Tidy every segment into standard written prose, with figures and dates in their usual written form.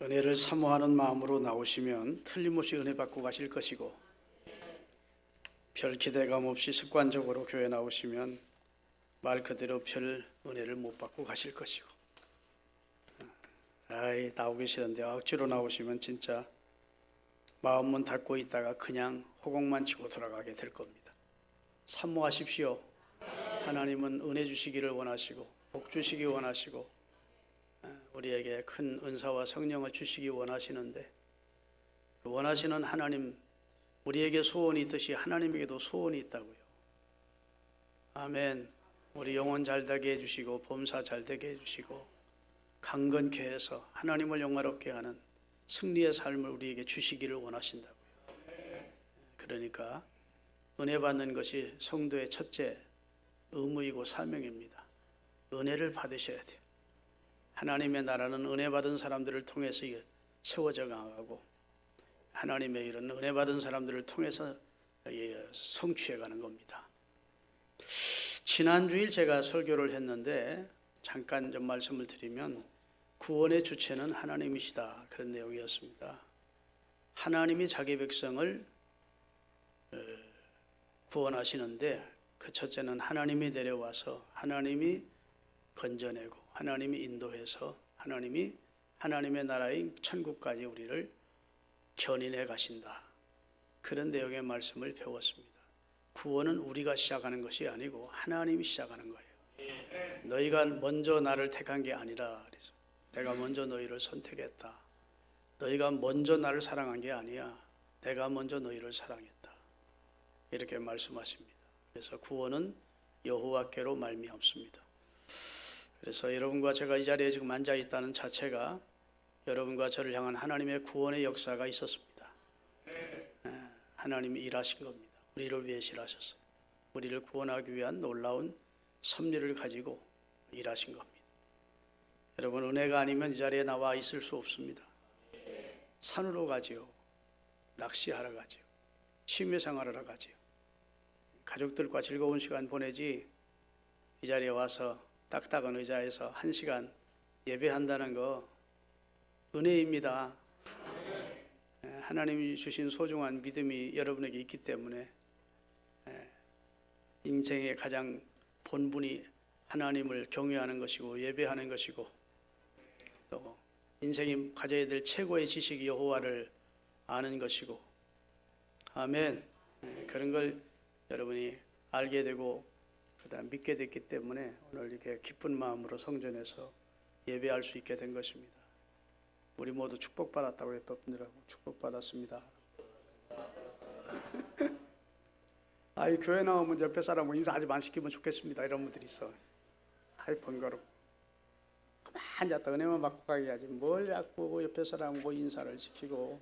은혜를 사모하는 마음으로 나오시면 틀림없이 은혜 받고 가실 것이고, 별 기대감 없이 습관적으로 교회 나오시면 말 그대로 별 은혜를 못 받고 가실 것이고, 나오기 싫은데 억지로 나오시면 진짜 마음문 닫고 있다가 그냥 호곡만 치고 돌아가게 될 겁니다. 사모하십시오. 하나님은 은혜 주시기를 원하시고 복 주시기 원하시고 우리에게 큰 은사와 성령을 주시기 원하시는데, 그 원하시는 하나님, 우리에게 소원이 있듯이 하나님에게도 소원이 있다고요. 아멘. 우리 영혼 잘 되게 해주시고 범사 잘 되게 해주시고 강건케 해서 하나님을 영화롭게 하는 승리의 삶을 우리에게 주시기를 원하신다고요. 그러니까 은혜 받는 것이 성도의 첫째 의무이고 사명입니다. 은혜를 받으셔야 돼요. 하나님의 나라는 은혜 받은 사람들을 통해서 세워져 가고, 하나님의 일은 은혜 받은 사람들을 통해서 성취해 가는 겁니다. 지난주일 제가 설교를 했는데 잠깐 좀 말씀을 드리면, 구원의 주체는 하나님이시다, 그런 내용이었습니다. 하나님이 자기 백성을 구원하시는데, 그 첫째는 하나님이 내려와서 하나님이 건져내고 하나님이 인도해서 하나님이 하나님의 나라인 천국까지 우리를 견인해 가신다, 그런 내용의 말씀을 배웠습니다. 구원은 우리가 시작하는 것이 아니고 하나님이 시작하는 거예요. 너희가 먼저 나를 택한 게 아니라, 그래서 내가 먼저 너희를 선택했다. 너희가 먼저 나를 사랑한 게 아니야, 내가 먼저 너희를 사랑했다, 이렇게 말씀하십니다. 그래서 구원은 여호와께로 말미암습니다. 그래서 여러분과 제가 이 자리에 지금 앉아 있다는 자체가 여러분과 저를 향한 하나님의 구원의 역사가 있었습니다. 하나님이 일하신 겁니다. 우리를 위해서 일하셨어요. 우리를 구원하기 위한 놀라운 섭리를 가지고 일하신 겁니다. 여러분, 은혜가 아니면 이 자리에 나와 있을 수 없습니다. 산으로 가지요, 낚시하러 가지요, 취미생활하러 가지요, 가족들과 즐거운 시간 보내지, 이 자리에 와서 딱딱한 의자에서 1시간 예배한다는 거 은혜입니다. 하나님이 주신 소중한 믿음이 여러분에게 있기 때문에 인생의 가장 본분이 하나님을 경외하는 것이고 예배하는 것이고, 또 인생이 가져야 될 최고의 지식이 여호와를 아는 것이고, 아멘. 그런 걸 여러분이 알게 되고 그다음 믿게 됐기 때문에 오늘 이렇게 기쁜 마음으로 성전에서 예배할 수 있게 된 것입니다. 우리 모두 축복받았다고 했더라고. 축복받았습니다. 교회 나오면 옆에 사람하고 인사 아주 많이 시키면 좋겠습니다, 이런 분들이 있어. 번거롭고 그만 앉았다 은혜만 받고 가게 하지, 뭘 자꾸 옆에 사람하고 인사를 시키고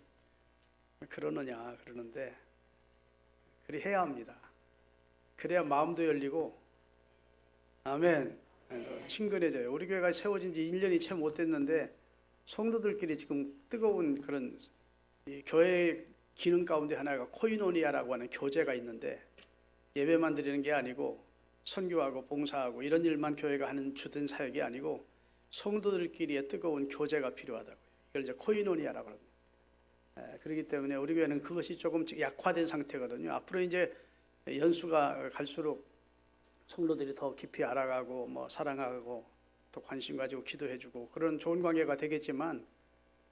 그러느냐 그러는데, 그리 해야 합니다. 그래야 마음도 열리고, 아멘, 친근해져요. 우리 교회가 세워진 지 1년이 채 못 됐는데 성도들끼리 지금 뜨거운 그런 교회 기능 가운데 하나가 코이노니아라고 하는 교제가 있는데, 예배만 드리는 게 아니고 선교하고 봉사하고 이런 일만 교회가 하는 주된 사역이 아니고 성도들끼리의 뜨거운 교제가 필요하다고요. 이걸 이제 코이노니아라고 합니다. 그렇기 때문에 우리 교회는 그것이 조금 약화된 상태거든요. 앞으로 이제 연수가 갈수록 성도들이 더 깊이 알아가고 사랑하고 또 관심 가지고 기도해주고 그런 좋은 관계가 되겠지만,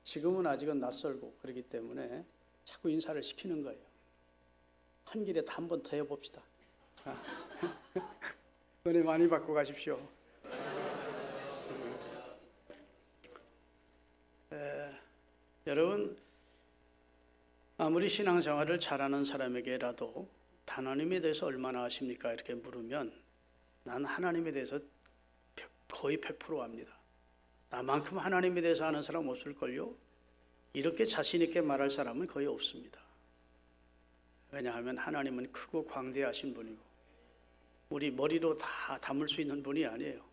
지금은 아직은 낯설고 그렇기 때문에 자꾸 인사를 시키는 거예요. 한 길에 한 번 더 해봅시다. 은혜 많이 받고 가십시오. 여러분, 아무리 신앙생활을 잘하는 사람에게라도 하나님에 대해서 얼마나 아십니까? 이렇게 물으면 난 하나님에 대해서 거의 100% 압니다. 나만큼 하나님에 대해서 아는 사람 없을걸요? 이렇게 자신 있게 말할 사람은 거의 없습니다. 왜냐하면 하나님은 크고 광대하신 분이고 우리 머리로 다 담을 수 있는 분이 아니에요.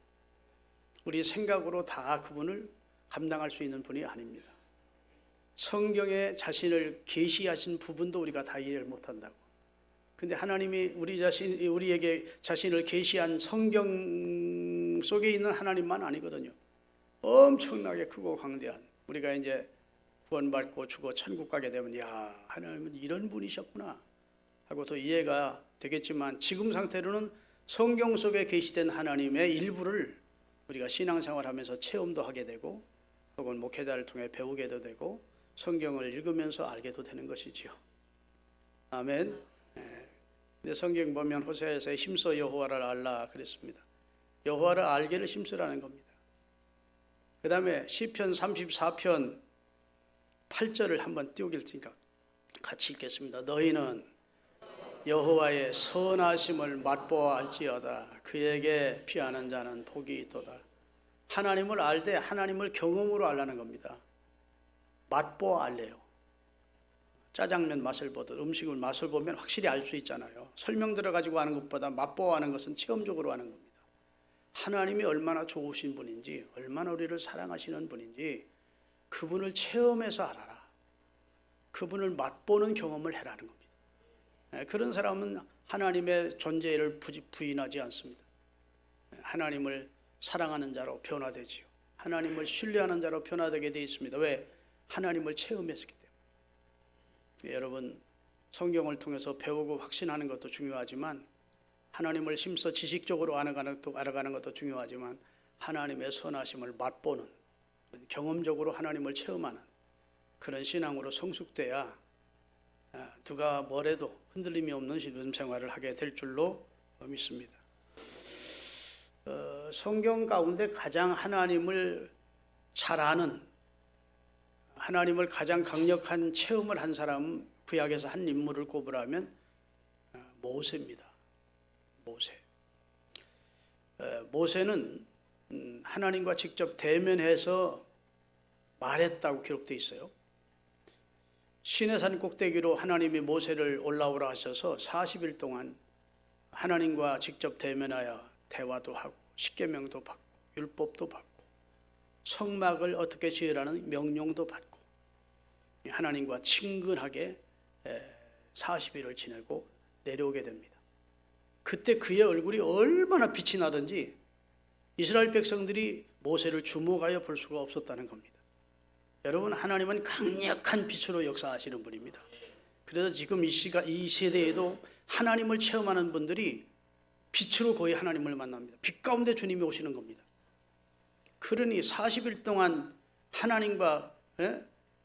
우리 생각으로 다 그분을 감당할 수 있는 분이 아닙니다. 성경에 자신을 계시하신 부분도 우리가 다 이해를 못한다고. 근데 하나님이 우리에게 자신을 계시한 성경 속에 있는 하나님만 아니거든요. 엄청나게 크고 광대한, 우리가 이제 구원받고 죽어 천국 가게 되면 야, 하나님은 이런 분이셨구나 하고 더 이해가 되겠지만, 지금 상태로는 성경 속에 계시된 하나님의 일부를 우리가 신앙생활하면서 체험도 하게 되고 혹은 목회자를 통해 배우게도 되고 성경을 읽으면서 알게도 되는 것이지요. 아멘. 근데 성경 보면 호세아에서 힘써 여호와를 알라 그랬습니다. 여호와를 알기를 힘쓰라는 겁니다. 그 다음에 시편 34편 8절을 한번 띄우길 테니까 같이 읽겠습니다. 너희는 여호와의 선하심을 맛보아 알지어다. 그에게 피하는 자는 복이 있도다. 하나님을 알되 하나님을 경험으로 알라는 겁니다. 맛보아 알래요. 짜장면 맛을 보듯 음식을 맛을 보면 확실히 알 수 있잖아요. 설명 들어가지고 하는 것보다 맛보아 하는 것은 체험적으로 하는 겁니다. 하나님이 얼마나 좋으신 분인지, 얼마나 우리를 사랑하시는 분인지 그분을 체험해서 알아라. 그분을 맛보는 경험을 해라는 겁니다. 그런 사람은 하나님의 존재를 부인하지 않습니다. 하나님을 사랑하는 자로 변화되지요. 하나님을 신뢰하는 자로 변화되게 되어 있습니다. 왜? 하나님을 체험했기 때문에. 여러분, 성경을 통해서 배우고 확신하는 것도 중요하지만, 하나님을 힘써 지식적으로 알아가는 것도 중요하지만, 하나님의 선하심을 맛보는, 경험적으로 하나님을 체험하는 그런 신앙으로 성숙돼야 누가 뭐래도 흔들림이 없는 믿음 생활을 하게 될 줄로 믿습니다. 성경 가운데 가장 하나님을 잘 아는, 하나님을 가장 강력한 체험을 한 사람은 구약에서 한 인물을 꼽으라면 모세입니다. 모세는 하나님과 직접 대면해서 말했다고 기록되어 있어요. 시내산 꼭대기로 하나님이 모세를 올라오라 하셔서 40일 동안 하나님과 직접 대면하여 대화도 하고 십계명도 받고 율법도 받고 성막을 어떻게 지으라는 명령도 받고 하나님과 친근하게 40일을 지내고 내려오게 됩니다. 그때 그의 얼굴이 얼마나 빛이 나든지 이스라엘 백성들이 모세를 주목하여 볼 수가 없었다는 겁니다. 여러분, 하나님은 강력한 빛으로 역사하시는 분입니다. 그래서 지금 이 세대에도 하나님을 체험하는 분들이 빛으로 거의 하나님을 만납니다. 빛 가운데 주님이 오시는 겁니다. 그러니 40일 동안 하나님과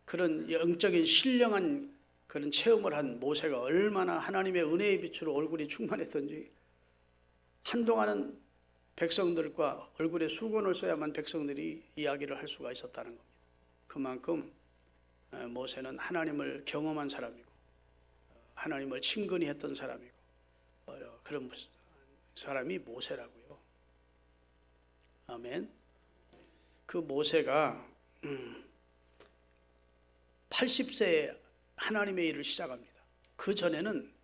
그런 영적인 신령한 그런 체험을 한 모세가 얼마나 하나님의 은혜의 빛으로 얼굴이 충만했던지, 한동안은 백성들과 얼굴에 수건을 써야만 백성들이 이야기를 할 수가 있었다는 겁니다. 그만큼 모세는 하나님을 경험한 사람이고 하나님을 친근히 했던 사람이고 그런 사람이 모세라고요. 아멘. 그 모세가 80세에 하나님의 일을 시작합니다. 그 전에는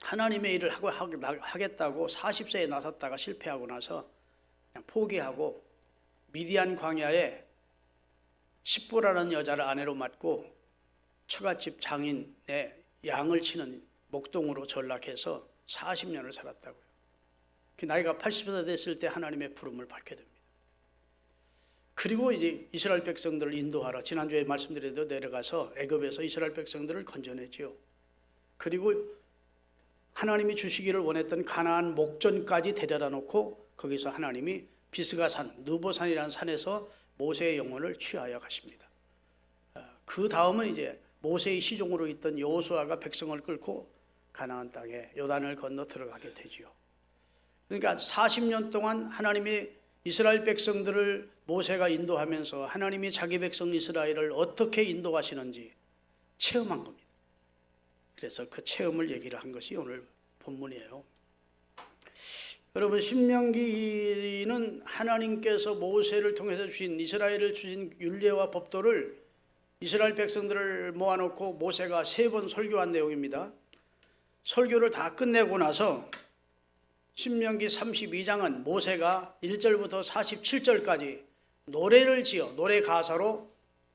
하나님의 일을 하겠다고 40세에 나섰다가 실패하고 나서 그냥 포기하고 미디안 광야에 십보라는 여자를 아내로 맡고 처갓집 장인의 양을 치는 목동으로 전락해서 40년을 살았다고요. 나이가 80세 됐을 때 하나님의 부름을 받게 됩니다. 그리고 이제 이스라엘 백성들을 인도하러, 지난주에 말씀드린 대로 내려가서 애굽에서 이스라엘 백성들을 건져내지요. 그리고 하나님이 주시기를 원했던 가나안 목전까지 데려다 놓고 거기서 하나님이 비스가산, 느보산이라는 산에서 모세의 영혼을 취하여 가십니다. 그 다음은 이제 모세의 시종으로 있던 여호수아가 백성을 끌고 가나안 땅에 요단을 건너 들어가게 되지요. 그러니까 40년 동안 하나님이 이스라엘 백성들을 모세가 인도하면서 하나님이 자기 백성 이스라엘을 어떻게 인도하시는지 체험한 겁니다. 그래서 그 체험을 얘기를 한 것이 오늘 본문이에요. 여러분, 신명기는 하나님께서 모세를 통해서 주신, 이스라엘을 주신 율례와 법도를 이스라엘 백성들을 모아놓고 모세가 3번 설교한 내용입니다. 설교를 다 끝내고 나서 신명기 32장은 모세가 1절부터 47절까지 노래를 지어 노래 가사로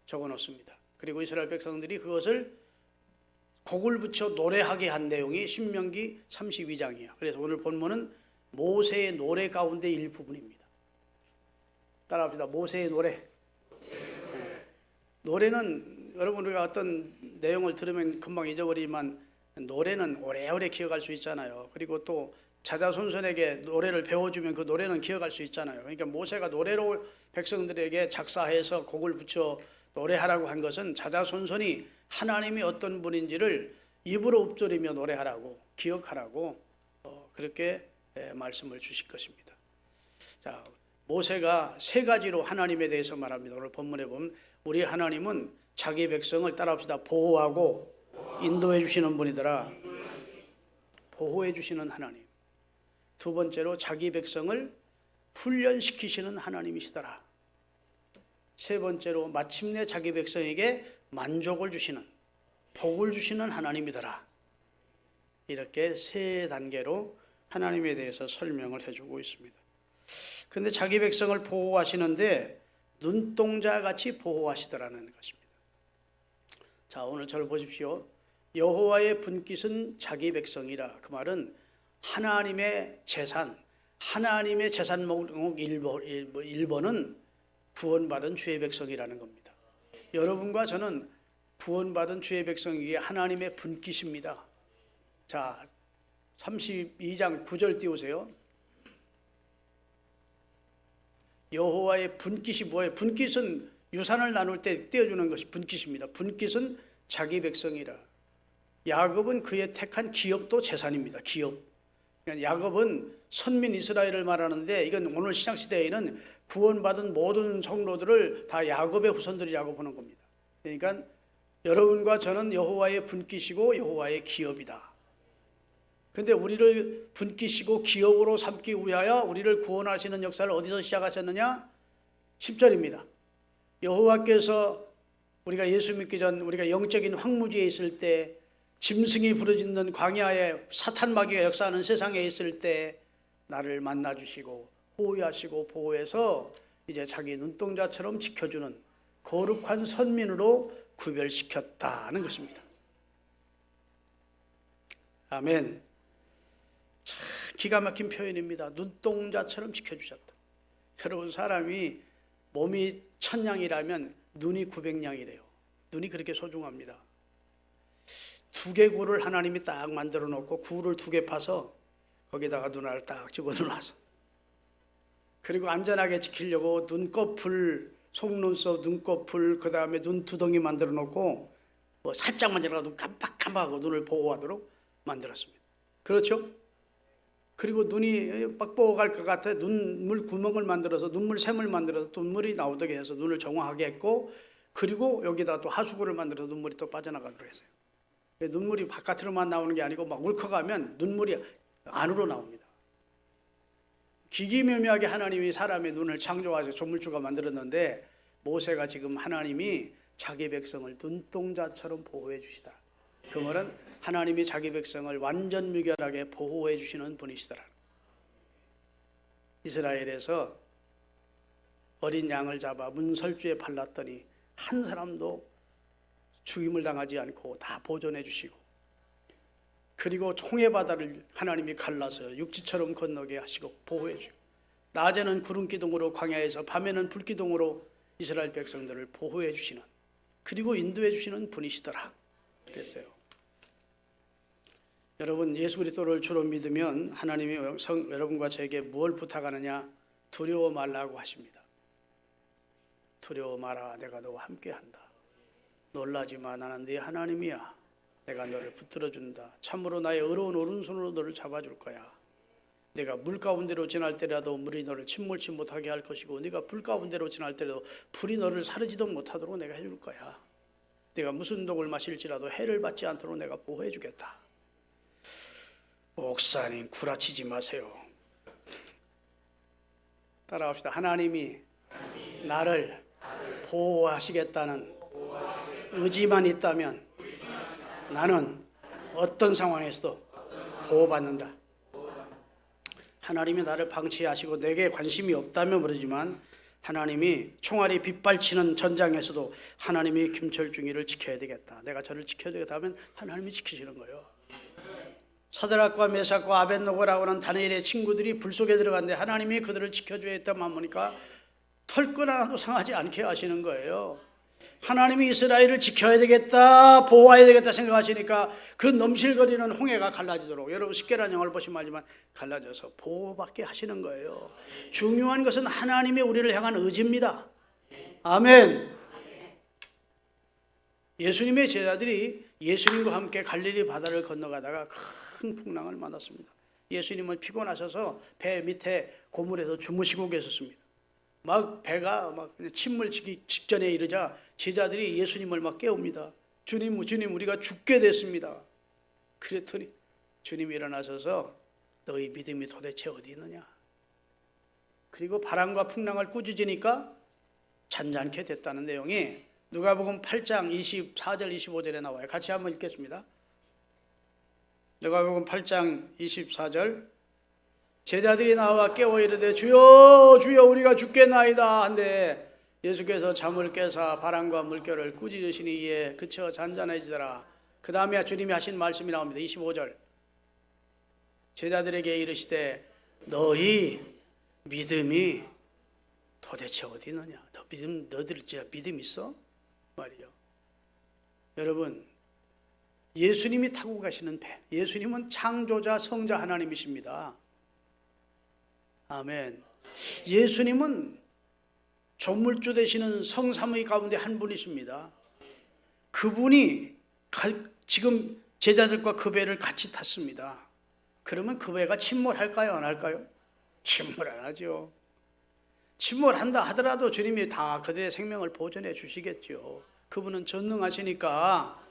적어놓습니다. 그리고 이스라엘 백성들이 그것을 곡을 붙여 노래하게 한 내용이 신명기 32장이에요. 그래서 오늘 본문은 모세의 노래 가운데 일부분입니다. 따라합시다. 모세의 노래. 노래는 여러분 우리가 어떤 내용을 들으면 금방 잊어버리지만 노래는 오래오래 기억할 수 있잖아요. 그리고 또 자자손손에게 노래를 배워주면 그 노래는 기억할 수 있잖아요. 그러니까 모세가 노래로 백성들에게 작사해서 곡을 붙여 노래하라고 한 것은 자자손손이 하나님이 어떤 분인지를 입으로 읊조리며 노래하라고, 기억하라고 그렇게 말씀을 주실 것입니다. 자, 모세가 세 가지로 하나님에 대해서 말합니다. 오늘 본문에 보면 우리 하나님은 자기 백성을 따라합시다. 보호하고 인도해 주시는 분이더라. 보호해 주시는 하나님. 두 번째로 자기 백성을 훈련시키시는 하나님이시더라. 세 번째로 마침내 자기 백성에게 만족을 주시는, 복을 주시는 하나님이더라. 이렇게 세 단계로 하나님에 대해서 설명을 해주고 있습니다. 그런데 자기 백성을 보호하시는데 눈동자같이 보호하시더라는 것입니다. 자, 오늘 저를 보십시오. 여호와의 분깃은 자기 백성이라. 그 말은 하나님의 재산, 하나님의 재산 목록 1번은 구원받은 주의 백성이라는 겁니다. 여러분과 저는 구원받은 주의 백성이기에 하나님의 분깃입니다. 자, 32장 9절 띄우세요. 여호와의 분깃이 뭐예요? 분깃은 유산을 나눌 때 떼어주는 것이 분깃입니다. 분깃은 자기 백성이라. 야곱은 그의 택한 기업도 재산입니다. 기업. 그러니까 야곱은 선민 이스라엘을 말하는데 이건 오늘 신약시대에는 구원받은 모든 성도들을 다 야곱의 후손들이라고 보는 겁니다. 그러니까 여러분과 저는 여호와의 분깃이고 여호와의 기업이다. 그런데 우리를 분깃이고 기업으로 삼기 위하여 우리를 구원하시는 역사를 어디서 시작하셨느냐? 10절입니다. 여호와께서 우리가 예수 믿기 전 우리가 영적인 황무지에 있을 때, 짐승이 부르짖는 광야에 사탄 마귀가 역사하는 세상에 있을 때 나를 만나주시고 호위하시고 보호해서 이제 자기 눈동자처럼 지켜주는 거룩한 선민으로 구별시켰다는 것입니다. 아멘. 참 기가 막힌 표현입니다. 눈동자처럼 지켜주셨다. 여러분, 사람이 몸이 1000냥이라면 눈이 900냥이래요. 눈이 그렇게 소중합니다. 두 개 굴을 하나님이 딱 만들어 놓고 굴을 2개 파서 거기다가 눈알을 딱 집어넣어서 그리고 안전하게 지키려고 눈꺼풀, 속눈썹, 눈꺼풀, 그 다음에 눈두덩이 만들어 놓고 뭐 살짝만 지나가도 깜빡깜빡하고 눈을 보호하도록 만들었습니다. 그렇죠? 그리고 눈이 빡빡할 것 같아 눈물 구멍을 만들어서 눈물샘을 만들어서 눈물이 나오게 해서 눈을 정화하게 했고, 그리고 여기다 또 하수구를 만들어서 눈물이 또 빠져나가도록 했어요. 눈물이 바깥으로만 나오는 게 아니고 막 울컥하면 눈물이 안으로 나옵니다. 기기묘묘하게 하나님이 사람의 눈을 창조하셔서 조물주가 만들었는데, 모세가 지금 하나님이 자기 백성을 눈동자처럼 보호해 주시다. 그 말은 하나님이 자기 백성을 완전 무결하게 보호해 주시는 분이시더라. 이스라엘에서 어린 양을 잡아 문설주에 팔랐더니 한 사람도 죽임을 당하지 않고 다 보존해 주시고, 그리고 총의 바다를 하나님이 갈라서 육지처럼 건너게 하시고 보호해 주시고, 낮에는 구름기둥으로 광야에서 밤에는 불기둥으로 이스라엘 백성들을 보호해 주시는, 그리고 인도해 주시는 분이시더라 그랬어요. 여러분, 예수 그리스도를 주로 믿으면 하나님이 여러분과 저에게 무엇을 부탁하느냐? 두려워 말라고 하십니다. 두려워 마라, 내가 너와 함께한다. 놀라지 마, 나는 네 하나님이야. 내가 너를 붙들어준다. 참으로 나의 의로운 오른손으로 너를 잡아줄 거야. 내가 물 가운데로 지날 때라도 물이 너를 침몰치 못하게 할 것이고, 네가 불 가운데로 지날 때라도 불이 너를 사르지도 못하도록 내가 해줄 거야. 내가 무슨 독을 마실지라도 해를 받지 않도록 내가 보호해 주겠다. 목사님, 구라치지 마세요. 따라합시다. 하나님이 나를 보호하시겠다는 의지만 있다면 나는 어떤 상황에서도 보호받는다. 하나님이 나를 방치하시고 내게 관심이 없다면 모르지만 하나님이 총알이 빗발치는 전장에서도 하나님이 김철중이를 지켜야 되겠다. 내가 저를 지켜야 되겠다 하면 하나님이 지키시는 거예요. 사드락과 메삭과 아벳노고라고 하는 다니엘의 친구들이 불 속에 들어갔는데 하나님이 그들을 지켜줘야 했다만 보니까 털끝 하나도 상하지 않게 하시는 거예요. 하나님이 이스라엘을 지켜야 되겠다, 보호해야 되겠다 생각하시니까 그 넘실거리는 홍해가 갈라지도록, 여러분 십계라는 영화를 보시면 알지만 갈라져서 보호받게 하시는 거예요. 중요한 것은 하나님이 우리를 향한 의지입니다. 아멘. 예수님의 제자들이 예수님과 함께 갈릴리 바다를 건너가다가 큰 풍랑을 만났습니다. 예수님은 피곤하셔서 배 밑에 고물에서 주무시고 계셨습니다. 막 배가 막 침몰치기 직전에 이르자 제자들이 예수님을 막 깨웁니다. 주님 우리가 죽게 됐습니다. 그랬더니 주님이 일어나셔서 너희 믿음이 도대체 어디 있느냐. 그리고 바람과 풍랑을 꾸짖으니까 잔잔케 됐다는 내용이 누가복음 8장 24절 25절에 나와요. 같이 한번 읽겠습니다. 누가복음 8장 24절. 제자들이 나와 깨워 이르되 주여 주여 우리가 죽겠나이다 한데 예수께서 잠을 깨사 바람과 물결을 꾸짖으시니 이에 그쳐 잔잔해지더라. 그 다음에 주님이 하신 말씀이 나옵니다. 25절. 제자들에게 이르시되 너희 믿음이 도대체 어디 있느냐. 너희들 진짜 믿음 있어? 말이요. 여러분, 예수님이 타고 가시는 배, 예수님은 창조자 성자 하나님이십니다. 아멘. 예수님은 조물주 되시는 성삼위 가운데 한 분이십니다. 그분이 지금 제자들과 그 배를 같이 탔습니다. 그러면 그 배가 침몰할까요? 안 할까요? 침몰 안 하죠. 침몰한다 하더라도 주님이 다 그들의 생명을 보존해 주시겠죠. 그분은 전능하시니까.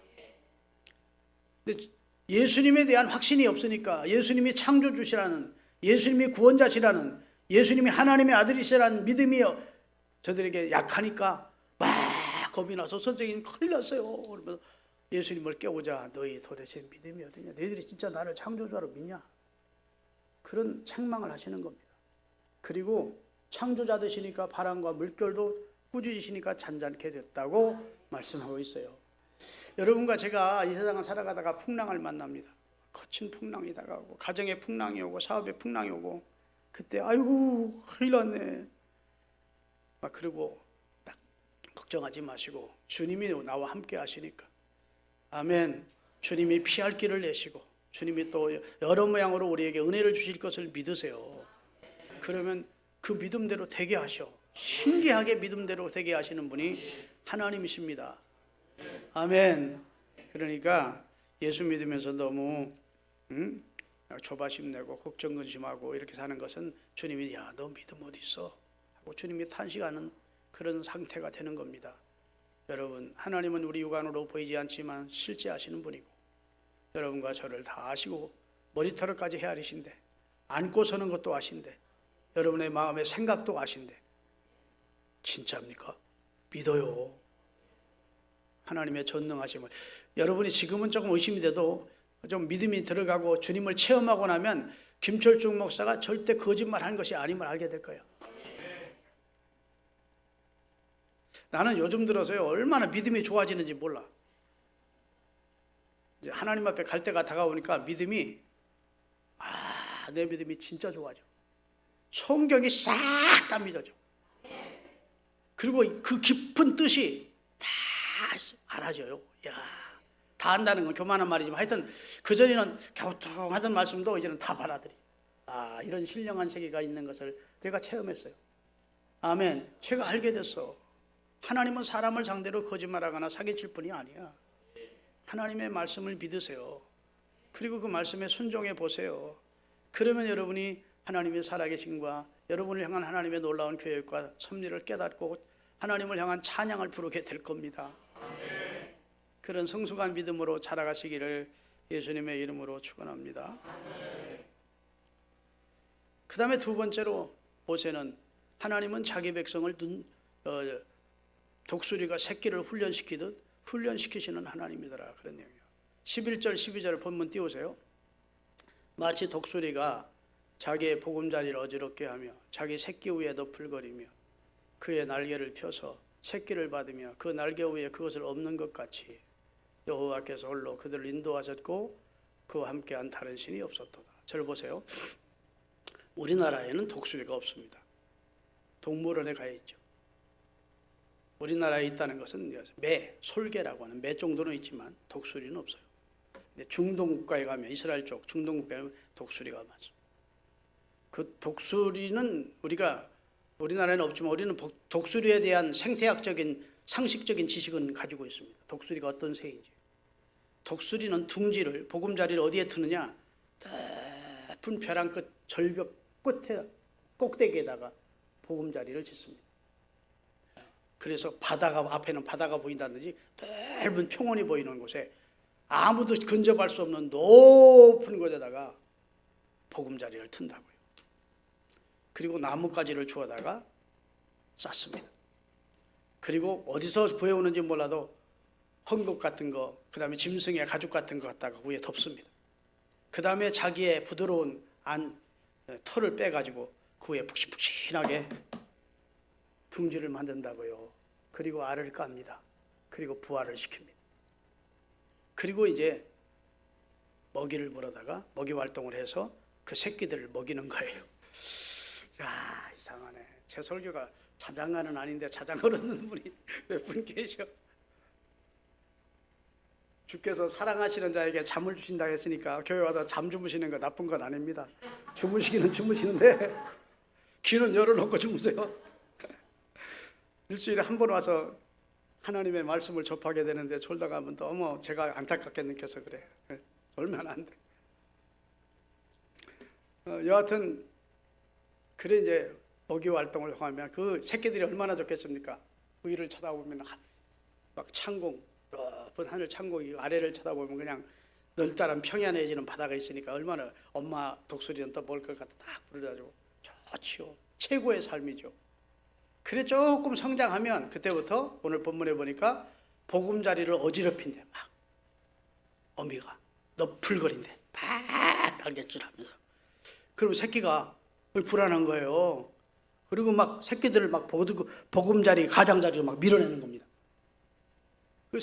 근데 예수님에 대한 확신이 없으니까, 예수님이 창조주시라는, 예수님이 구원자시라는, 예수님이 하나님의 아들이시라는 믿음이 저들에게 약하니까 막 겁이 나서 선생님 큰일 났어요. 그러면서 예수님을 깨우자. 너희 도대체 믿음이 어디냐? 너희들이 진짜 나를 창조주로 믿냐? 그런 책망을 하시는 겁니다. 그리고 창조자 되시니까 바람과 물결도 꾸짖으시니까 잔잔케 됐다고 말씀하고 있어요. 여러분과 제가 이 세상을 살아가다가 풍랑을 만납니다. 거친 풍랑이 다가오고, 가정에 풍랑이 오고, 사업에 풍랑이 오고, 그때 아이고 큰일 났네 막 그러고 딱 걱정하지 마시고 주님이 나와 함께 하시니까, 아멘. 주님이 피할 길을 내시고 주님이 또 여러 모양으로 우리에게 은혜를 주실 것을 믿으세요. 그러면 그 믿음대로 되게 하셔. 신기하게 믿음대로 되게 하시는 분이 하나님이십니다. 아멘. 그러니까 예수 믿으면서 너무 조바심 내고 걱정 근심하고 이렇게 사는 것은 주님이 야 너 믿음 어디 있어? 하고 주님이 탄식하는 그런 상태가 되는 겁니다. 여러분, 하나님은 우리 육안으로 보이지 않지만 실제 아시는 분이고, 여러분과 저를 다 아시고 머리털까지 헤아리신데, 안고 서는 것도 아신데, 여러분의 마음의 생각도 아신데, 진짜입니까? 믿어요. 하나님의 전능하심을. 여러분이 지금은 조금 의심이 돼도 좀 믿음이 들어가고 주님을 체험하고 나면 김철중 목사가 절대 거짓말한 것이 아님을 알게 될 거예요. 나는 요즘 들어서요 얼마나 믿음이 좋아지는지 몰라. 이제 하나님 앞에 갈 때가 다가오니까 믿음이 내 믿음이 진짜 좋아져. 성경이 싹 다 믿어져. 그리고 그 깊은 뜻이 다 알아져요. 다 안다는 건 교만한 말이지만 하여튼 그전에는 갸우뚱하던 말씀도 이제는 다 받아들이. 이런 신령한 세계가 있는 것을 제가 체험했어요. 아멘. 제가 알게 됐어. 하나님은 사람을 상대로 거짓말하거나 사기칠 뿐이 아니야. 하나님의 말씀을 믿으세요. 그리고 그 말씀에 순종해 보세요. 그러면 여러분이 하나님의 살아계심과 여러분을 향한 하나님의 놀라운 계획과 섭리를 깨닫고 하나님을 향한 찬양을 부르게 될 겁니다. 그런 성숙한 믿음으로 자라가시기를 예수님의 이름으로 축원합니다. 그 다음에 두 번째로 모세는 하나님은 자기 백성을 독수리가 새끼를 훈련시키듯 훈련시키시는 하나님이더라, 그런 내용이에요. 11절 12절 본문 띄우세요. 마치 독수리가 자기의 보금자리를 어지럽게 하며 자기 새끼 위에 너풀거리며 그의 날개를 펴서 새끼를 받으며 그 날개 위에 그것을 엎는 것 같이 여호와께서 홀로 그들을 인도하셨고 그와 함께한 다른 신이 없었도다. 저를 보세요. 우리나라에는 독수리가 없습니다. 동물원에 가 있죠. 우리나라에 있다는 것은 매, 솔개라고 하는 매 정도는 있지만 독수리는 없어요. 근데 중동 국가에 가면, 이스라엘 쪽 중동 국가에 가면 독수리가 많습니다. 그 독수리는 우리나라에는 없지만 우리는 독수리에 대한 생태학적인 상식적인 지식은 가지고 있습니다. 독수리가 어떤 새인지. 독수리는 둥지를, 보금자리를 어디에 트느냐? 높은 벼랑 끝 절벽 끝에 꼭대기에다가 보금자리를 짓습니다. 그래서 바다가, 앞에는 바다가 보인다든지 넓은 평원이 보이는 곳에 아무도 근접할 수 없는 높은 곳에다가 보금자리를 튼다고요. 그리고 나뭇가지를 주워다가 쌓습니다. 그리고 어디서 구해오는지 몰라도 헝겊 같은 거, 그 다음에 짐승의 가죽 같은 거 갖다가 위에 덮습니다. 그 다음에 자기의 부드러운 털을 빼가지고 그 위에 푹신푹신하게 둥지를 만든다고요. 그리고 알을 깝니다. 그리고 부화를 시킵니다. 그리고 이제 먹이를 물어다가 먹이 활동을 해서 그 새끼들을 먹이는 거예요. 야, 이상하네. 제 설교가 자장가는 아닌데 자장가를 듣는 분이 몇 분 계셔. 주께서 사랑하시는 자에게 잠을 주신다 했으니까 교회 와서 잠 주무시는 거 나쁜 건 아닙니다. 주무시기는 주무시는데 귀는 열어놓고 주무세요. 일주일에 한 번 와서 하나님의 말씀을 접하게 되는데 졸다가 하면 너무 제가 안타깝게 느껴서 그래요. 졸면 안 돼. 여하튼 그래 이제 먹이 활동을 하면 그 새끼들이 얼마나 좋겠습니까? 위를 쳐다보면 막 창공, 높은 하늘 창공이 아래를 쳐다보면 그냥 널따란 평야해지는 바다가 있으니까 얼마나 엄마 독수리는 또 먹을 것 같아 딱 부르가지고 좋지요. 최고의 삶이죠. 그래 조금 성장하면 그때부터 오늘 본문에 보니까 보금자리를 어지럽힌대. 막 어미가 너풀거린대. 막 달걀질하면서. 그럼 새끼가 불안한 거예요. 그리고 막 새끼들을 막 보금자리, 가장자리로 막 밀어내는 겁니다. 그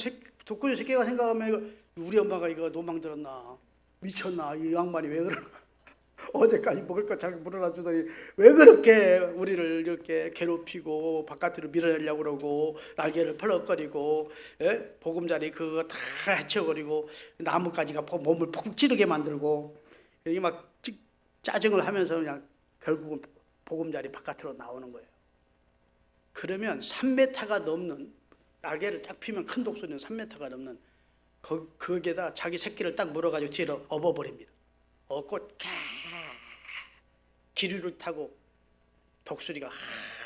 독수리 새끼가 생각하면 우리 엄마가 이거 노망 들었나, 미쳤나, 이 양반이 왜 그러나. 어제까지 먹을 거 잘 물어놔 주더니 왜 그렇게 우리를 이렇게 괴롭히고 바깥으로 밀어내려고 그러고 날개를 펄럭거리고 보금자리 그거 다 헤쳐버리고 나뭇가지가 몸을 푹 찌르게 만들고 이게 막 짜증을 하면서 그냥 결국은 보금자리 바깥으로 나오는 거예요. 그러면 3m가 넘는, 날개를 쫙 펴면 큰 독수리는 3m가 넘는 거기에다 자기 새끼를 딱 물어가지고 뒤로 업어버립니다. 얻고 기류를 타고 독수리가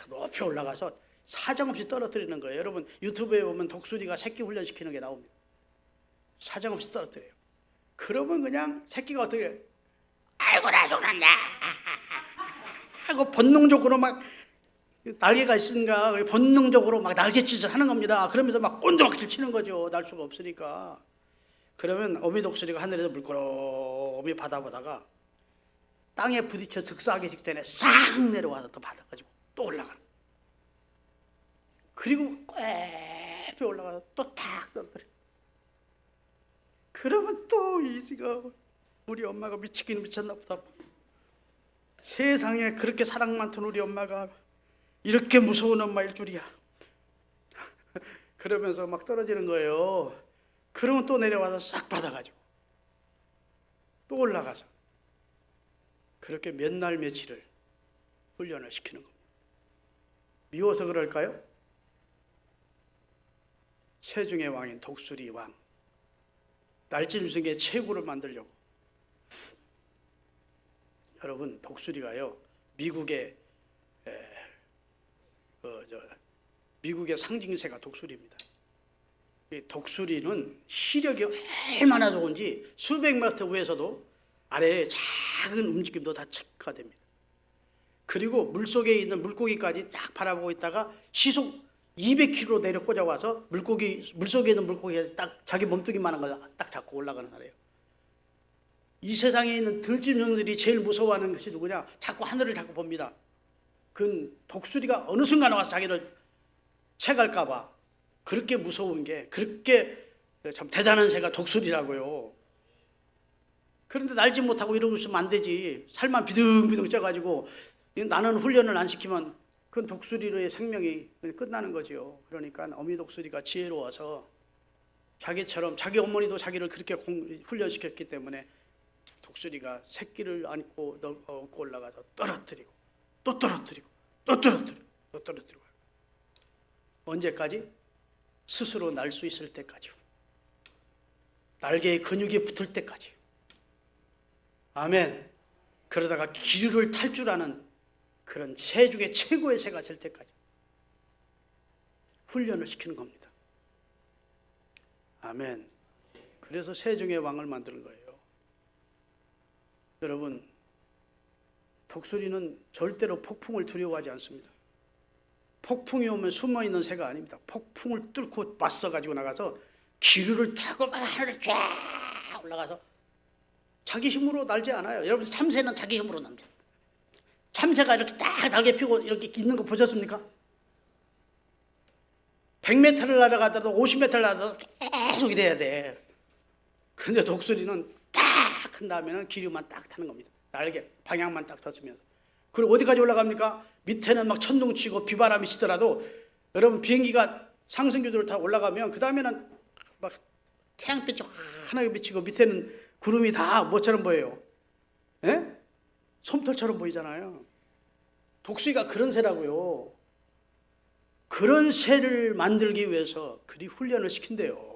높이 올라가서 사정없이 떨어뜨리는 거예요. 여러분 유튜브에 보면 독수리가 새끼 훈련시키는 게 나옵니다. 사정없이 떨어뜨려요. 그러면 그냥 새끼가 어떻게 해요? 아이고 나 죽었네 하고 본능적으로 막 날개가 있으니까 본능적으로 막 날개짓을 하는 겁니다. 그러면서 막 꼰드럭질 치는 거죠. 날 수가 없으니까. 그러면 어미 독수리가 하늘에서 물끄러미 바다보다가 땅에 부딪혀 즉사하기 직전에 싹 내려와서 또 바다 가지고 또 올라가는. 그리고 꽤 올라가서 또 탁 떨어뜨려. 그러면 또 이지가 우리 엄마가 미치긴 미쳤나 보다. 세상에 그렇게 사랑 많던 우리 엄마가 이렇게 무서운 엄마일 줄이야. 그러면서 막 떨어지는 거예요. 그러면 또 내려와서 싹 받아가지고 또 올라가서 그렇게 몇 날 며칠을 훈련을 시키는 겁니다. 미워서 그럴까요? 세중의 왕인 독수리 왕, 날짐승의 최고를 만들려고. 여러분 독수리가요 미국의 상징새가 독수리입니다. 이 독수리는 시력이 얼마나 좋은지 수백 미터 위에서도 아래에 작은 움직임도 다 체크가 됩니다. 그리고 물속에 있는 물고기까지 딱 바라보고 있다가 시속 200km 내려 꽂아와서 물속에 있는 물고기가 딱 자기 몸뚱이만한 걸 딱 잡고 올라가는 사람이에요. 이 세상에 있는 들짐승들이 제일 무서워하는 것이 누구냐? 자꾸 하늘을 자꾸 봅니다. 그 독수리가 어느 순간 와서 자기를 채갈까 봐 그렇게 무서운 게, 그렇게 참 대단한 새가 독수리라고요. 그런데 날지 못하고 이러고 있으면 안 되지. 살만 비둥비둥 쪄가지고 나는 훈련을 안 시키면 그건 독수리로의 생명이 끝나는 거죠. 그러니까 어미 독수리가 지혜로워서 자기처럼 자기 어머니도 자기를 그렇게 훈련시켰기 때문에 독수리가 새끼를 안고 올라가서 떨어뜨리고 또 떨어뜨리고 또 떨어뜨리고 또 떨어뜨리고 언제까지? 스스로 날 수 있을 때까지요. 날개에 근육이 붙을 때까지. 아멘. 그러다가 기류를 탈 줄 아는 그런 새 중에 최고의 새가 될 때까지 훈련을 시키는 겁니다. 아멘. 그래서 새 중의 왕을 만드는 거예요. 여러분, 독수리는 절대로 폭풍을 두려워하지 않습니다. 폭풍이 오면 숨어있는 새가 아닙니다. 폭풍을 뚫고 맞서가지고 나가서 기류를 타고 막 하늘을 쫙 올라가서 자기 힘으로 날지 않아요. 여러분, 참새는 자기 힘으로 납니다. 참새가 이렇게 딱 날개 펴고 이렇게 있는 거 보셨습니까? 100m를 날아가더라도 50m를 날아가도 계속 이래야 돼. 근데 독수리는 딱 한 다음에는 기류만 딱 타는 겁니다. 날개 방향만 딱 탔으면서. 그리고 어디까지 올라갑니까? 밑에는 막 천둥 치고 비바람이 치더라도 여러분 비행기가 상승궤도를 타고 올라가면 그 다음에는 막 태양빛이 환하게 비치고 밑에는 구름이 다 뭐처럼 보여요? 예? 솜털처럼 보이잖아요. 독수리가 그런 새라고요. 그런 새를 만들기 위해서 그리 훈련을 시킨대요.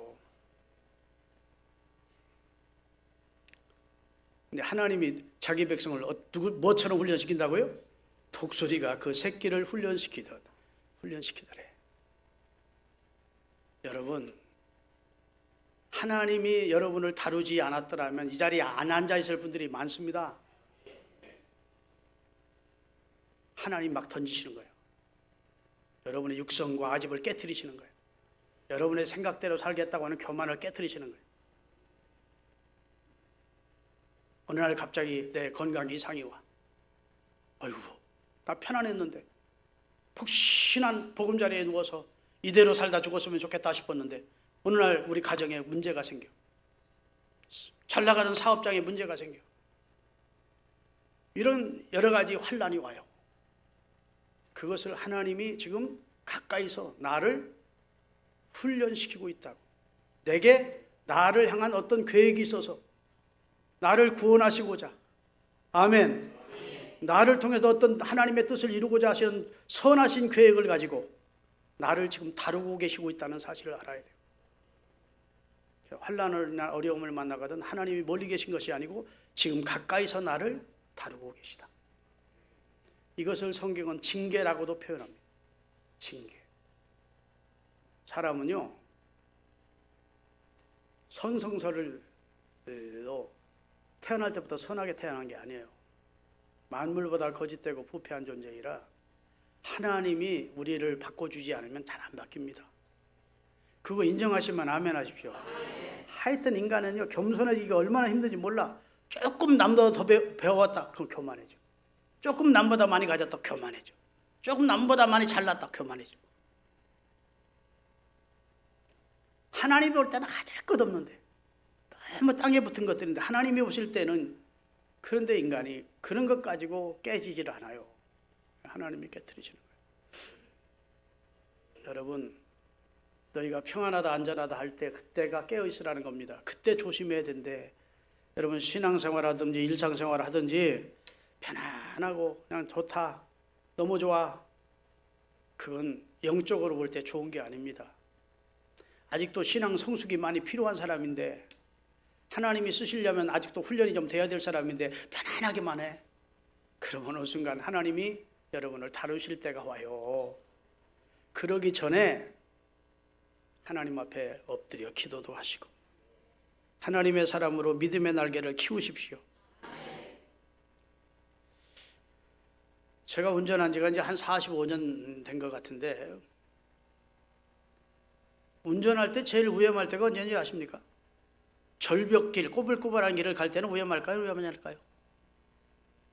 근데 하나님이 자기 백성을 뭐처럼 훈련시킨다고요? 독수리가 그 새끼를 훈련시키더래. 여러분, 하나님이 여러분을 다루지 않았더라면 이 자리에 안 앉아 있을 분들이 많습니다. 하나님 막 던지시는 거예요. 여러분의 육성과 아집을 깨트리시는 거예요. 여러분의 생각대로 살겠다고 하는 교만을 깨트리시는 거예요. 어느 날 갑자기 내 건강 이상이 와. 아이고, 나 편안했는데 푹신한 보금자리에 누워서 이대로 살다 죽었으면 좋겠다 싶었는데 어느 날 우리 가정에 문제가 생겨. 잘 나가던 사업장에 문제가 생겨. 이런 여러 가지 환난이 와요. 그것을 하나님이 지금 가까이서 나를 훈련시키고 있다고. 내게 나를 향한 어떤 계획이 있어서 나를 구원하시고자, 아멘, 나를 통해서 어떤 하나님의 뜻을 이루고자 하신 선하신 계획을 가지고 나를 지금 다루고 계시고 있다는 사실을 알아야 돼요. 환난이나 어려움을 만나거든 하나님이 멀리 계신 것이 아니고 지금 가까이서 나를 다루고 계시다. 이것을 성경은 징계라고도 표현합니다. 징계. 사람은요, 선성설을 태어날 때부터 선하게 태어난 게 아니에요. 만물보다 거짓되고 부패한 존재이라 하나님이 우리를 바꿔주지 않으면 잘 안 바뀝니다. 그거 인정하시면 아멘 하십시오. 하여튼 인간은요, 겸손해지기가 얼마나 힘든지 몰라. 조금 남보다 더 배워왔다, 그럼 교만해져. 조금 남보다 많이 가졌다, 교만해져. 조금 남보다 많이 잘났다, 교만해져. 하나님이 볼 때는 하잘 것 없는데 너무 땅에 붙은 것들인데 하나님이 오실 때는, 그런데 인간이 그런 것 가지고 깨지질 않아요. 하나님이 깨트리시는 거예요. 여러분, 너희가 평안하다 안전하다 할 때 그때가 깨어있으라는 겁니다. 그때 조심해야 된대. 여러분, 신앙생활 하든지 일상생활 하든지 편안하고 그냥 좋다, 너무 좋아, 그건 영적으로 볼 때 좋은 게 아닙니다. 아직도 신앙 성숙이 많이 필요한 사람인데, 하나님이 쓰시려면 아직도 훈련이 좀 돼야 될 사람인데 편안하게만 해. 그러면 어느 순간 하나님이 여러분을 다루실 때가 와요. 그러기 전에 하나님 앞에 엎드려 기도도 하시고 하나님의 사람으로 믿음의 날개를 키우십시오. 제가 운전한 지가 이제 한 45년 된 것 같은데, 운전할 때 제일 위험할 때가 언제인지 아십니까? 절벽길, 꼬불꼬불한 길을 갈 때는 위험할까요? 위험하지 않을까요?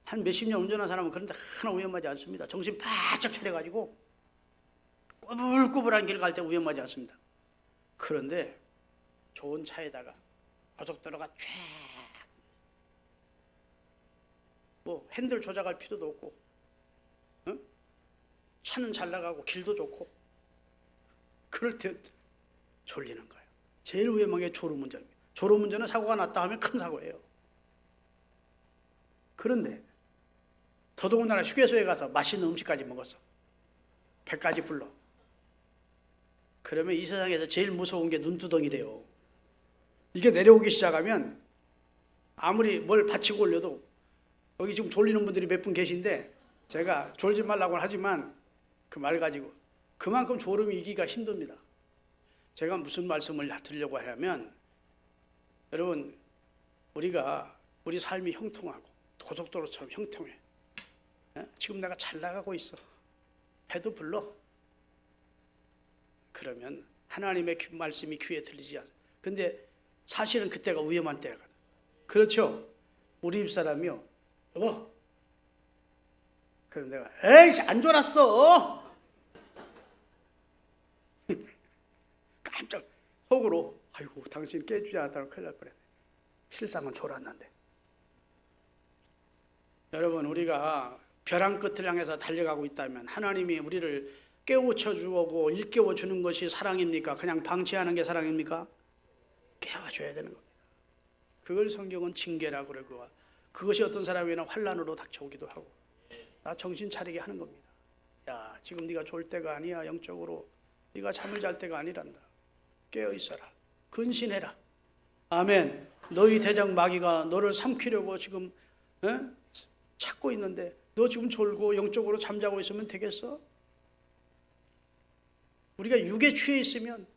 한 몇십 년 운전한 사람은 그런데 하나 위험하지 않습니다. 정신 바짝 차려가지고 꼬불꼬불한 길을 갈 때 위험하지 않습니다. 그런데 좋은 차에다가 고속도로가 쫙, 뭐 핸들 조작할 필요도 없고, 응? 차는 잘 나가고 길도 좋고 그럴 때 졸리는 거예요. 제일 위험한 게 졸음운전입니다. 졸음운전은 사고가 났다 하면 큰 사고예요. 그런데 더더군다나 휴게소에 가서 맛있는 음식까지 먹었어. 배까지 불러. 그러면 이 세상에서 제일 무서운 게 눈두덩이래요. 이게 내려오기 시작하면 아무리 뭘 받치고 올려도, 여기 지금 졸리는 분들이 몇 분 계신데 제가 졸지 말라고 하지만 그 말 가지고 그만큼 졸음이 이기가 힘듭니다. 제가 무슨 말씀을 드리려고 하면, 여러분, 우리 삶이 형통하고 고속도로처럼 형통해. 지금 내가 잘 나가고 있어. 배도 불러. 그러면 하나님의 말씀이 귀에 들리지 않아. 근데 사실은 그때가 위험한 때가. 그렇죠? 우리 집사람이요. 여보. 그럼 내가 에이씨 안 졸았어. 깜짝 속으로 아이고 당신 깨주지 않았다면 큰일 날 뻔했네. 실상은 졸았는데. 여러분, 우리가 벼랑 끝을 향해서 달려가고 있다면 하나님이 우리를 깨우쳐 주고 일깨워 주는 것이 사랑입니까? 그냥 방치하는 게 사랑입니까? 깨워줘야 되는 겁니다. 그걸 성경은 징계라고 그러고, 그것이 어떤 사람에게는 환난으로 닥쳐오기도 하고, 나 정신 차리게 하는 겁니다. 야, 지금 네가 졸 때가 아니야. 영적으로 네가 잠을 잘 때가 아니란다. 깨어 있어라. 근신해라. 아멘. 너희 대적 마귀가 너를 삼키려고 지금 찾고 있는데 너 지금 졸고 영적으로 잠자고 있으면 되겠어? 우리가 육에 취해 있으면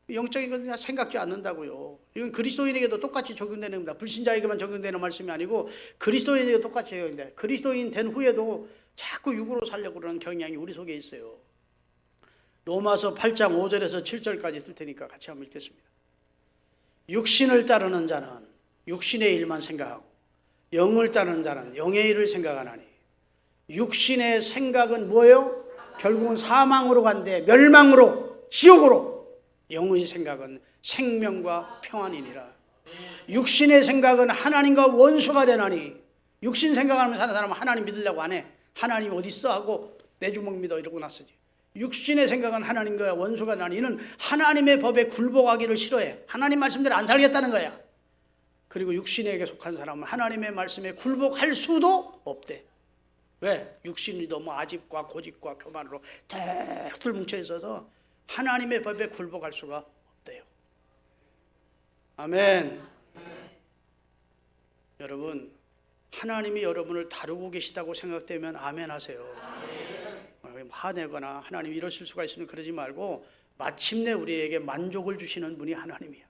영적인 건 그냥 생각지 않는다고요. 이건 그리스도인에게도 똑같이 적용되는 겁니다. 불신자에게만 적용되는 말씀이 아니고 그리스도인에게도 똑같이 적용돼. 그리스도인 된 후에도 자꾸 육으로 살려고 그러는 경향이 우리 속에 있어요. 로마서 8장 5절에서 7절까지 뜰 테니까 같이 한번 읽겠습니다. 육신을 따르는 자는 육신의 일만 생각하고 영을 따르는 자는 영의 일을 생각하나니 육신의 생각은 뭐예요? 결국은 사망으로 간대. 멸망으로, 지옥으로. 영의 생각은 생명과 평안이니라. 육신의 생각은 하나님과 원수가 되나니. 육신 생각하면서 사는 사람은 하나님 믿으려고 안 해. 하나님 어디 있어 하고 내 주먹 믿어 이러고 나서지. 육신의 생각은 하나님과 원수가 되나니 이는 하나님의 법에 굴복하기를 싫어해. 하나님 말씀대로 안 살겠다는 거야. 그리고 육신에게 속한 사람은 하나님의 말씀에 굴복할 수도 없대. 왜? 육신이 너무 아집과 고집과 교만으로 대들 뭉쳐 있어서 하나님의 법에 굴복할 수가 없대요. 아멘. 여러분, 하나님이 여러분을 다루고 계시다고 생각되면 아멘 하세요. 화내거나 하나님 이러실 수가 있으면 그러지 말고 마침내 우리에게 만족을 주시는 분이 하나님이에요.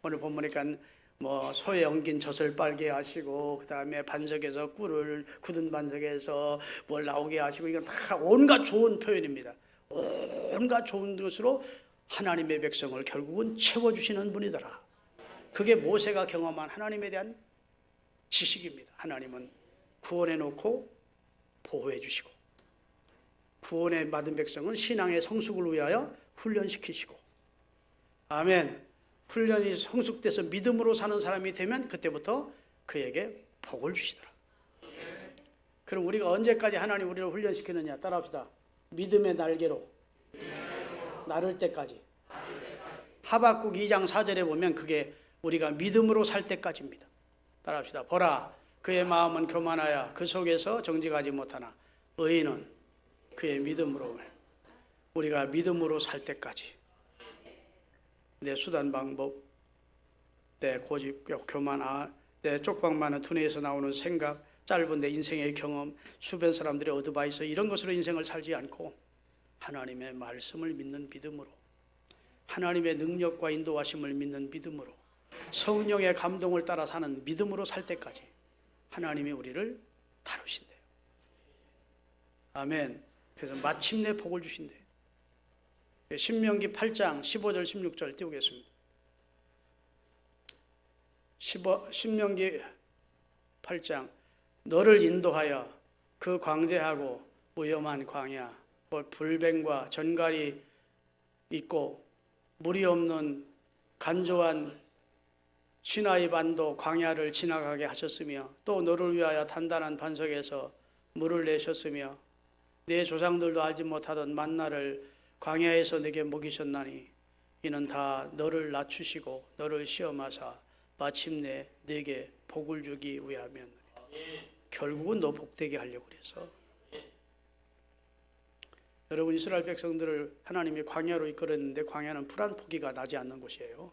오늘 본문이니까 소에 엉긴 젖을 빨게 하시고, 그 다음에 반석에서 꿀을, 굳은 반석에서 뭘 나오게 하시고, 이건 다 온갖 좋은 표현입니다. 온갖 좋은 것으로 하나님의 백성을 결국은 채워주시는 분이더라. 그게 모세가 경험한 하나님에 대한 지식입니다. 하나님은 구원해 놓고 보호해 주시고, 구원에 받은 백성은 신앙의 성숙을 위하여 훈련시키시고, 아멘. 훈련이 성숙돼서 믿음으로 사는 사람이 되면 그때부터 그에게 복을 주시더라. 그럼 우리가 언제까지 하나님 우리를 훈련시키느냐? 따라합시다. 믿음의 날개로 나를 때까지. 하박국 2장 4절에 보면 그게 우리가 믿음으로 살 때까지입니다. 따라합시다. 보라, 그의 마음은 교만하여 그 속에서 정직하지 못하나 의인은 그의 믿음으로. 우리가 믿음으로 살 때까지. 내 수단 방법, 내 고집, 교만, 내 쪽방 많은 두뇌에서 나오는 생각, 짧은 내 인생의 경험, 주변 사람들의 어드바이스, 이런 것으로 인생을 살지 않고 하나님의 말씀을 믿는 믿음으로, 하나님의 능력과 인도하심을 믿는 믿음으로, 성령의 감동을 따라 사는 믿음으로 살 때까지 하나님이 우리를 다루신대요. 아멘. 그래서 마침내 복을 주신대요. 신명기 8장 15절 16절 띄우겠습니다. 신명기 8장 너를 인도하여 그 광대하고 위험한 광야, 불뱀과 전갈이 있고 물이 없는 간조한 시나이 반도 광야를 지나가게 하셨으며, 또 너를 위하여 단단한 반석에서 물을 내셨으며, 내 조상들도 알지 못하던 만나를 광야에서 내게 먹이셨나니 이는 다 너를 낮추시고 너를 시험하사 마침내 내게 복을 주기 위하면 결국은 너 복되게 하려고 그래서. 여러분, 이스라엘 백성들을 하나님이 광야로 이끌었는데 광야는 풀 한 포기가 나지 않는 곳이에요.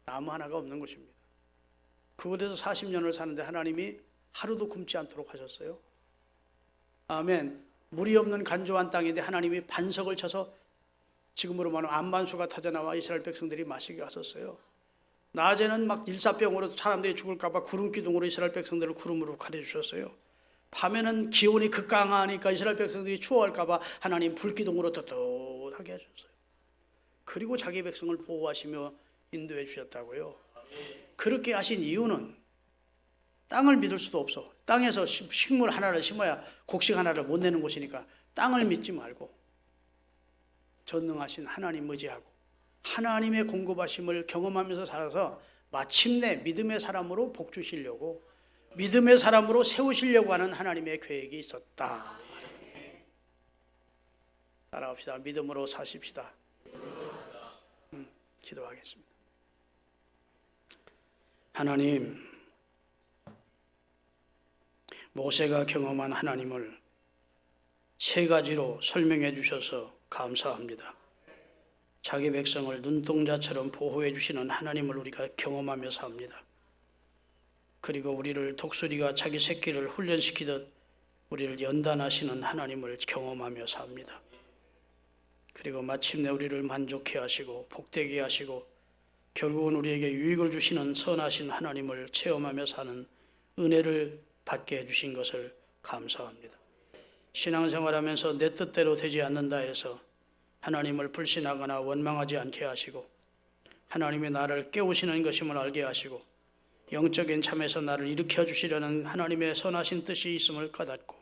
나무 하나가 없는 곳입니다. 그곳에서 40년을 사는데 하나님이 하루도 굶지 않도록 하셨어요. 아멘. 물이 없는 간조한 땅인데 하나님이 반석을 쳐서 지금으로 말하면 안반수가 터져나와 이스라엘 백성들이 마시게 하셨어요. 낮에는 막 일사병으로 사람들이 죽을까 봐 구름 기둥으로 이스라엘 백성들을 구름으로 가려주셨어요. 밤에는 기온이 극강하니까 이스라엘 백성들이 추워할까 봐 하나님 불기둥으로 뜨뜻하게 하셨어요. 그리고 자기 백성을 보호하시며 인도해 주셨다고요. 그렇게 하신 이유는 땅을 믿을 수도 없어. 땅에서 식물 하나를 심어야 곡식 하나를 못 내는 곳이니까 땅을 믿지 말고 전능하신 하나님 의지하고 하나님의 공급하심을 경험하면서 살아서 마침내 믿음의 사람으로 복 주시려고, 믿음의 사람으로 세우시려고 하는 하나님의 계획이 있었다. 따라합시다. 믿음으로 사십시다. 기도하겠습니다. 하나님, 모세가 경험한 하나님을 세 가지로 설명해 주셔서 감사합니다. 자기 백성을 눈동자처럼 보호해 주시는 하나님을 우리가 경험하며 삽니다. 그리고 우리를 독수리가 자기 새끼를 훈련시키듯 우리를 연단하시는 하나님을 경험하며 삽니다. 그리고 마침내 우리를 만족해 하시고 복되게 하시고 결국은 우리에게 유익을 주시는 선하신 하나님을 체험하며 사는 은혜를 받게 해주신 것을 감사합니다. 신앙생활하면서 내 뜻대로 되지 않는다 해서 하나님을 불신하거나 원망하지 않게 하시고 하나님이 나를 깨우시는 것임을 알게 하시고 영적인 참에서 나를 일으켜 주시려는 하나님의 선하신 뜻이 있음을 깨닫고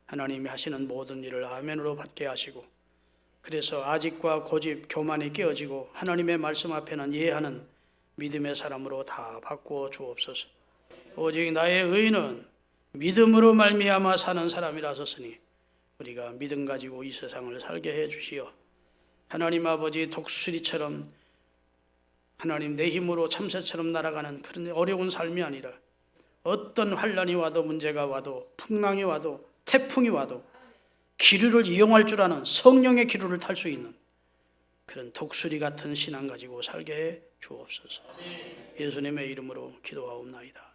하나님이 하시는 모든 일을 아멘으로 받게 하시고 그래서 아직과 고집, 교만이 깨어지고 하나님의 말씀 앞에는 예하는 믿음의 사람으로 다 바꾸어 주옵소서. 오직 나의 의는 믿음으로 말미암아 사는 사람이라서으니 우리가 믿음 가지고 이 세상을 살게 해 주시어 하나님 아버지 독수리처럼 하나님 내 힘으로 참새처럼 날아가는 그런 어려운 삶이 아니라 어떤 환난이 와도 문제가 와도 풍랑이 와도 태풍이 와도 기류를 이용할 줄 아는 성령의 기류를 탈 수 있는 그런 독수리 같은 신앙 가지고 살게 해 주옵소서. 예수님의 이름으로 기도하옵나이다.